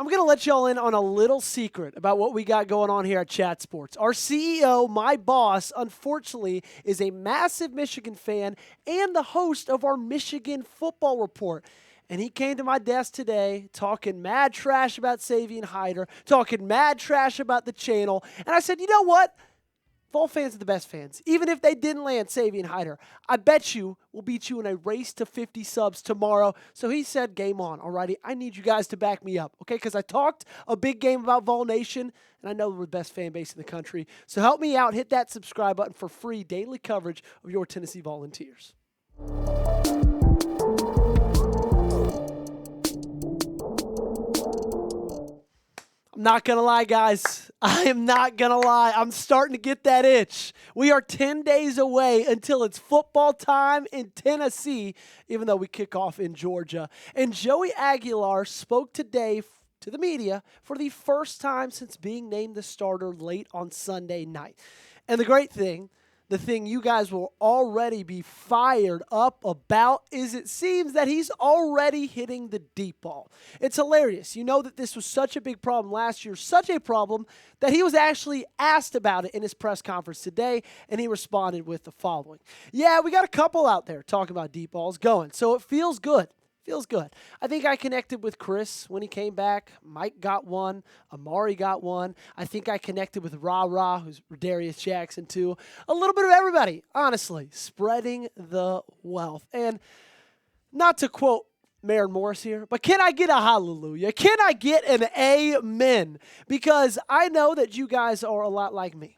I'm going to let y'all in on a little secret about what we got going on here at Chat Sports. Our CEO, my boss, unfortunately, is a massive Michigan fan and the host of our Michigan Football Report. And he came to my desk today talking mad trash about Savion Hyder, talking mad trash about the channel. And I said, you know what? Vol fans are the best fans. Even if they didn't land Savion Hyder, I bet you we'll beat you in a race to 50 subs tomorrow. So he said, game on, alrighty? I need you guys to back me up, okay? Because I talked a big game about Vol Nation, and I know we're the best fan base in the country. So help me out. Hit that subscribe button for free daily coverage of your Tennessee Volunteers. I'm not going to lie, guys. I am not going to lie. I'm starting to get that itch. We are 10 days away until it's football time in Tennessee, even though we kick off in Georgia. And Joey Aguilar spoke today to the media for the first time since being named the starter late on Sunday night. And the great thing, the thing you guys will already be fired up about is it seems that he's already hitting the deep ball. It's hilarious. You know that this was such a big problem last year, such a problem that he was actually asked about it in his press conference today, and he responded with the following. Yeah, we got a couple out there talking about deep balls going, so it feels good. Feels good. I think I connected with Chris when he came back. Mike got one. Amari got one. I think I connected with who's Radarious Jackson too. A little bit of everybody, honestly, spreading the wealth. And not to quote Maren Morris here, but can I get a hallelujah? Can I get an amen? Because I know that you guys are a lot like me.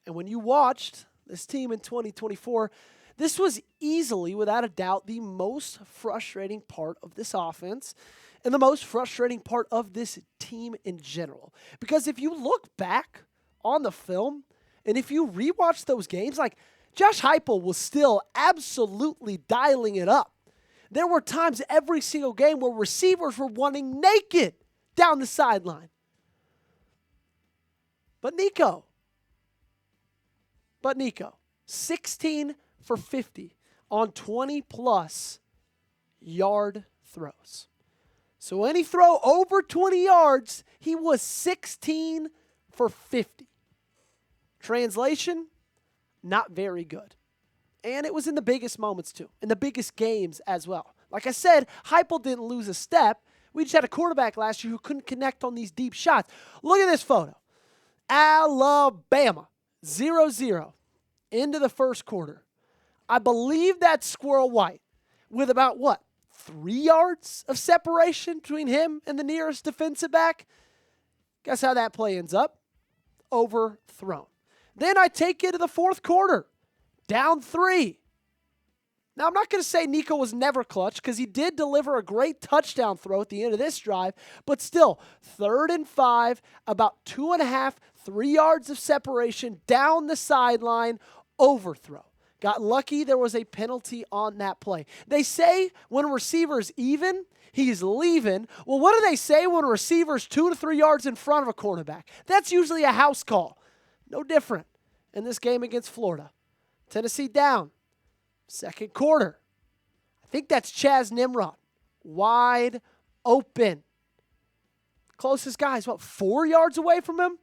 And when you watched this team in 2024, this was easily, without a doubt, the most frustrating part of this offense and the most frustrating part of this team in general. Because if you look back on the film and if you rewatch those games, like Josh Heupel was still absolutely dialing it up. There were times every single game where receivers were running naked down the sideline. But Nico, 16 for 50 on 20-plus yard throws. So any throw over 20 yards, he was 16 for 50. Translation, not very good. And it was in the biggest moments too, in the biggest games as well. Like I said, Heupel didn't lose a step. We just had a quarterback last year who couldn't connect on these deep shots. Look at this photo. Alabama, 0-0 into the first quarter. I believe that's Squirrel White with about, 3 yards of separation between him and the nearest defensive back? Guess how that play ends up? Overthrown. Then I take you to the fourth quarter, down 3. Now, I'm not going to say Nico was never clutch because he did deliver a great touchdown throw at the end of this drive, but still, 3rd and 5, about 2.5, 3 yards of separation down the sideline, overthrow. Got lucky there was a penalty on that play. They say when a receiver's even, he's leaving. Well, what do they say when a receiver's 2 to 3 yards in front of a cornerback? That's usually a house call. No different in this game against Florida. Tennessee down. Second quarter. I think that's Chaz Nimrod. Wide open. Closest guy is 4 yards away from him?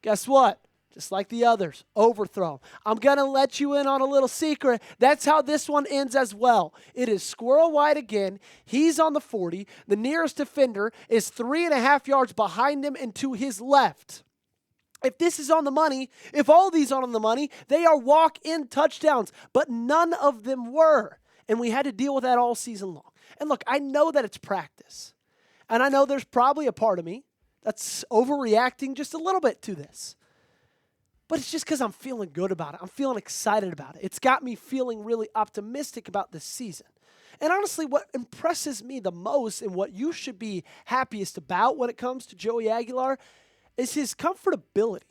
Guess what? Just like the others, overthrow. I'm going to let you in on a little secret. That's how this one ends as well. It is Squirrel White again. He's on the 40. The nearest defender is 3.5 yards behind him and to his left. If this is on the money, if all these are on the money, they are walk-in touchdowns, but none of them were. And we had to deal with that all season long. And look, I know that it's practice. And I know there's probably a part of me that's overreacting just a little bit to this. But it's just because I'm feeling good about it. I'm feeling excited about it. It's got me feeling really optimistic about this season. And honestly, what impresses me the most and what you should be happiest about when it comes to Joey Aguilar is his comfortability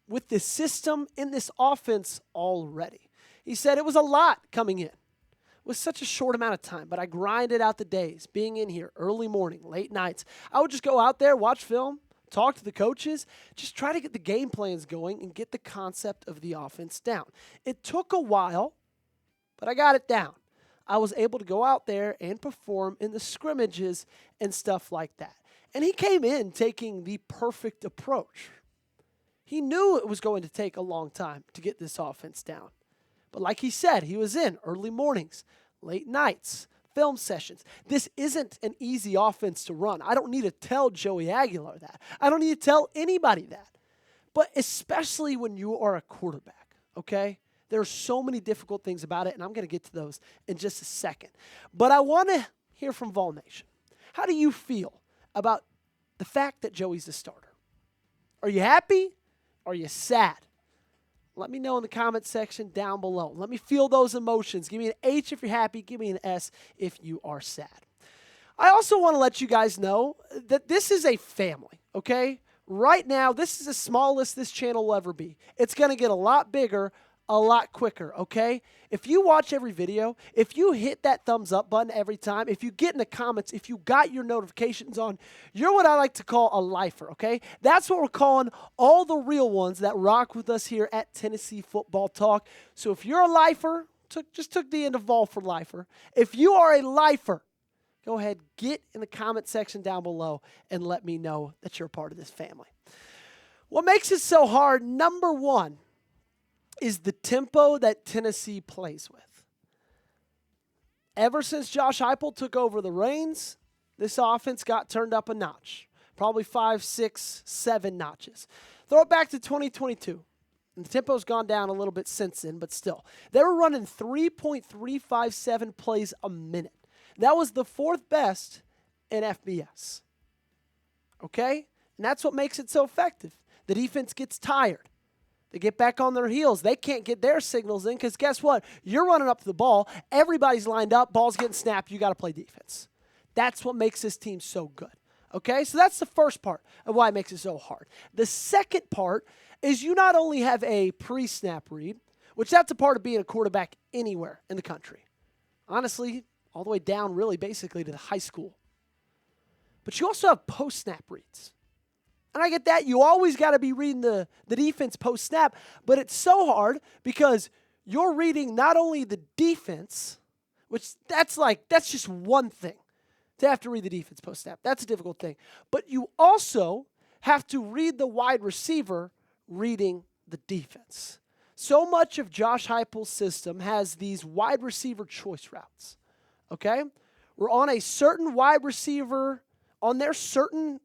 with this system in this offense already. He said it was a lot coming in with such a short amount of time, but I grinded out the days, being in here early morning, late nights. I would just go out there, watch film, talk to the coaches, just try to get the game plans going and get the concept of the offense down. It took a while, but I got it down. I was able to go out there and perform in the scrimmages and stuff like that. And he came in taking the perfect approach. He knew it was going to take a long time to get this offense down. But like he said, he was in early mornings, late nights, film sessions. This isn't an easy offense to run. I don't need to tell Joey Aguilar that. I don't need to tell anybody that. But especially when you are a quarterback, okay? There are so many difficult things about it, and I'm going to get to those in just a second. But I want to hear from Vol Nation. How do you feel about the fact that Joey's the starter? Are you happy? Are you sad? Let me know in the comment section down below. Let me feel those emotions. Give me an H if you're happy. Give me an S if you are sad. I also want to let you guys know that this is a family, okay? Right now, this is the smallest this channel will ever be. It's going to get a lot bigger a lot quicker, okay? If you watch every video, if you hit that thumbs up button every time, if you get in the comments, if you got your notifications on, you're what I like to call a lifer, okay? That's what we're calling all the real ones that rock with us here at Tennessee Football Talk. So if you're a lifer, just took the end of Vol for lifer. If you are a lifer, go ahead, get in the comment section down below and let me know that you're a part of this family. What makes it so hard, number one, is the tempo that Tennessee plays with. Ever since Josh Heupel took over the reins, this offense got turned up a notch. Probably 5, 6, 7 notches. Throw it back to 2022. And the tempo's gone down a little bit since then, but still. They were running 3.357 plays a minute. That was the 4th best in FBS. Okay? And that's what makes it so effective. The defense gets tired. They get back on their heels. They can't get their signals in because guess what? You're running up to the ball. Everybody's lined up. Ball's getting snapped. You got to play defense. That's what makes this team so good. Okay? So that's the first part of why it makes it so hard. The second part is you not only have a pre-snap read, which that's a part of being a quarterback anywhere in the country. Honestly, all the way down really basically to the high school. But you also have post-snap reads. And I get that. You always got to be reading the defense post-snap. But it's so hard because you're reading not only the defense, which that's just one thing, to have to read the defense post-snap. That's a difficult thing. But you also have to read the wide receiver reading the defense. So much of Josh Heupel's system has these wide receiver choice routes. Okay? We're on a certain wide receiver, on their certain,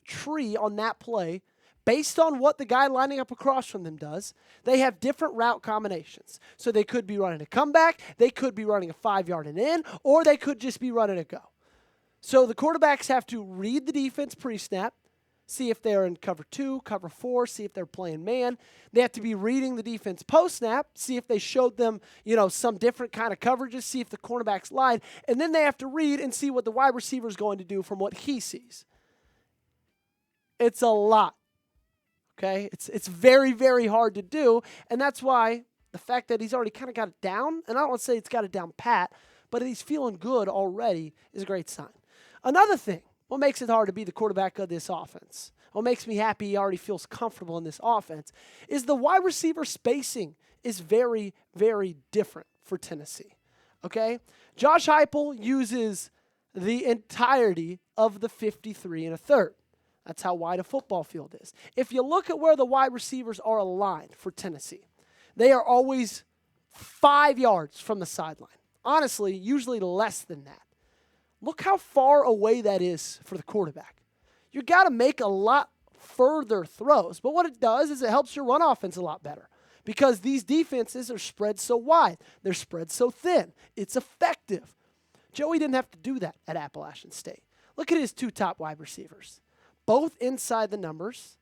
tree on that play, based on what the guy lining up across from them does, they have different route combinations. So they could be running a comeback, they could be running a 5-yard and in, or they could just be running a go. So the quarterbacks have to read the defense pre-snap, see if they're in cover 2, cover 4, see if they're playing man. They have to be reading the defense post-snap, see if they showed them, some different kind of coverages, see if the cornerback's lied, and then they have to read and see what the wide receiver is going to do from what he sees. It's a lot, okay? It's very, very hard to do, and that's why the fact that he's already kind of got it down, and I don't want to say it's got it down pat, but he's feeling good already is a great sign. Another thing, what makes it hard to be the quarterback of this offense, what makes me happy he already feels comfortable in this offense, is the wide receiver spacing is very, very different for Tennessee, okay? Josh Heupel uses the entirety of the 53 1/3. That's how wide a football field is. If you look at where the wide receivers are aligned for Tennessee, they are always 5 yards from the sideline. Honestly, usually less than that. Look how far away that is for the quarterback. You got to make a lot further throws. But what it does is it helps your run offense a lot better because these defenses are spread so wide. They're spread so thin. It's effective. Joey didn't have to do that at Appalachian State. Look at his 2 top wide receivers. Both inside the numbers.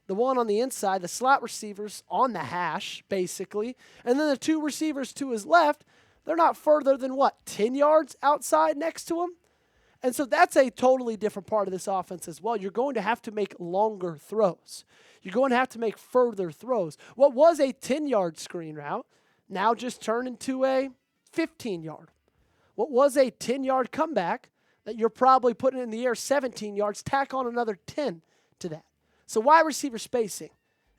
The one on the inside, the slot receivers on the hash, basically. And then the 2 receivers to his left, they're not further than, 10 yards outside next to him? And so that's a totally different part of this offense as well. You're going to have to make longer throws. You're going to have to make further throws. What was a 10-yard screen route now just turned into a 15-yard. What was a 10-yard comeback that you're probably putting in the air 17 yards, tack on another 10 to that. So wide receiver spacing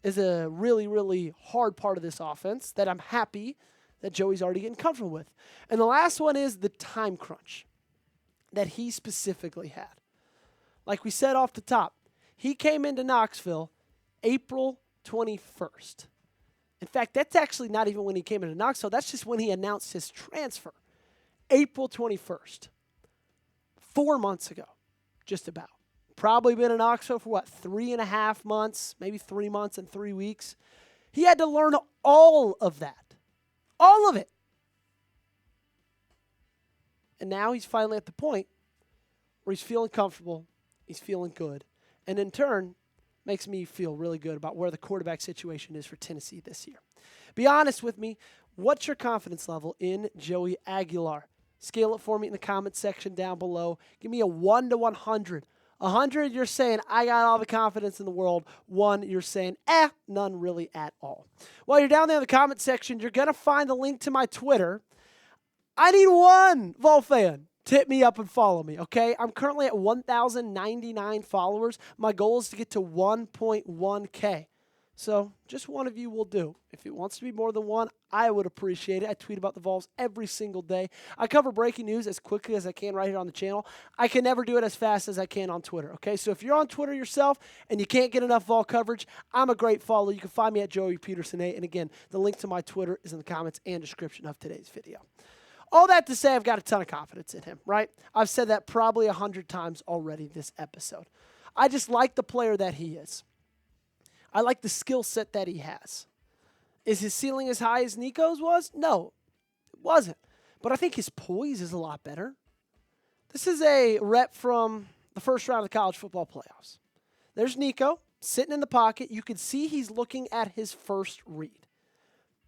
is a really, really hard part of this offense that I'm happy that Joey's already getting comfortable with. And the last one is the time crunch that he specifically had. like we said off the top, he came into Knoxville April 21st. In fact, that's actually not even when he came into Knoxville. That's just when he announced his transfer. April 21st. 4 months ago, just about. Probably been in Knoxville for, 3.5 months, maybe 3 months and 3 weeks. He had to learn all of that. All of it. And now he's finally at the point where he's feeling comfortable, he's feeling good, and in turn, makes me feel really good about where the quarterback situation is for Tennessee this year. Be honest with me. What's your confidence level in Joey Aguilar? Scale it for me in the comments section down below. Give me a 1 to 100. 100, you're saying, I got all the confidence in the world. 1, you're saying, none really at all. While you're down there in the comment section, you're going to find the link to my Twitter. I need one Vol fan to hit me up and follow me, okay? I'm currently at 1,099 followers. My goal is to get to 1.1K. So just one of you will do. If it wants to be more than one, I would appreciate it. I tweet about the Vols every single day. I cover breaking news as quickly as I can right here on the channel. I can never do it as fast as I can on Twitter, okay? So if you're on Twitter yourself and you can't get enough Vol coverage, I'm a great follow. You can find me at Joey Petersen 8. And again, the link to my Twitter is in the comments and description of today's video. All that to say, I've got a ton of confidence in him, right? I've said that probably 100 times already this episode. I just like the player that he is. I like the skill set that he has. Is his ceiling as high as Nico's was? No, it wasn't. But I think his poise is a lot better. This is a rep from the first round of the college football playoffs. There's Nico sitting in the pocket. You can see he's looking at his first read.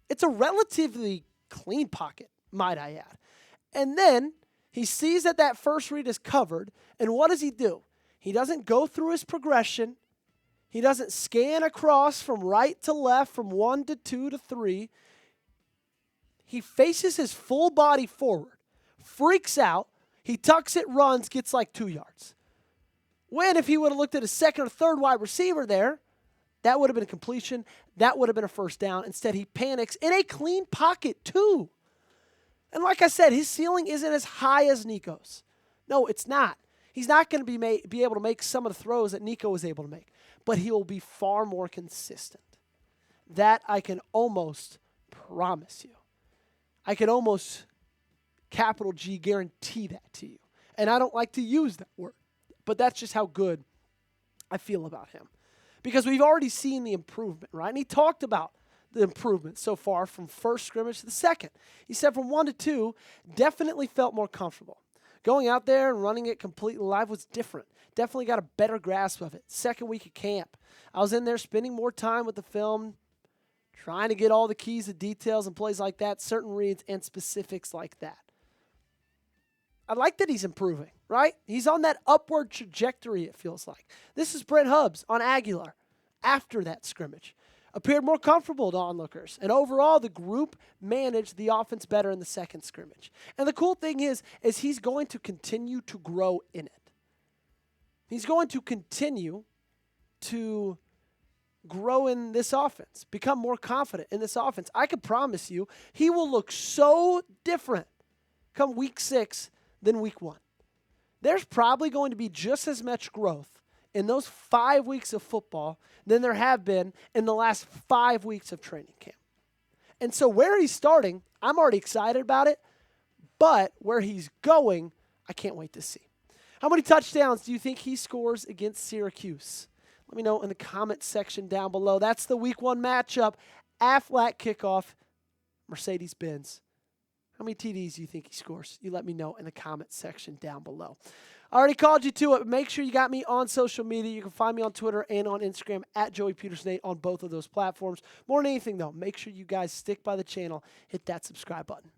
It's a relatively clean pocket, might I add. And then he sees that that first read is covered. And what does he do? He doesn't go through his progression. He doesn't scan across from right to left, from 1 to 2 to 3. He faces his full body forward, freaks out. He tucks it, runs, gets like 2 yards. When if he would have looked at a second or third wide receiver there, that would have been a completion. That would have been a first down. Instead, he panics in a clean pocket too. And like I said, his ceiling isn't as high as Nico's. No, it's not. He's not going to be able to make some of the throws that Nico was able to make, but he will be far more consistent. That I can almost promise you. I can almost, capital G, guarantee that to you. And I don't like to use that word, but that's just how good I feel about him. Because we've already seen the improvement, right? And he talked about the improvement so far from first scrimmage to the second. He said from 1 to 2, definitely felt more comfortable. Going out there and running it completely live was different. Definitely got a better grasp of it. Second week of camp, I was in there spending more time with the film, trying to get all the keys and details and plays like that, certain reads and specifics like that. I like that he's improving, right? He's on that upward trajectory, it feels like. This is Brent Hubbs on Aguilar after that scrimmage. Appeared more comfortable to onlookers. And overall, the group managed the offense better in the second scrimmage. And the cool thing is he's going to continue to grow in it. He's going to continue to grow in this offense, become more confident in this offense. I can promise you he will look so different come week 6 than week 1. There's probably going to be just as much growth in those 5 weeks of football than there have been in the last 5 weeks of training camp. And so where he's starting, I'm already excited about it, but where he's going, I can't wait to see. How many touchdowns do you think he scores against Syracuse? Let me know in the comment section down below. That's the week 1 matchup. Aflac kickoff, Mercedes-Benz. How many TDs do you think he scores? You let me know in the comment section down below. I already called you to it. Make sure you got me on social media. You can find me on Twitter and on Instagram at Joey Petersen 8 on both of those platforms. More than anything, though, make sure you guys stick by the channel. Hit that subscribe button.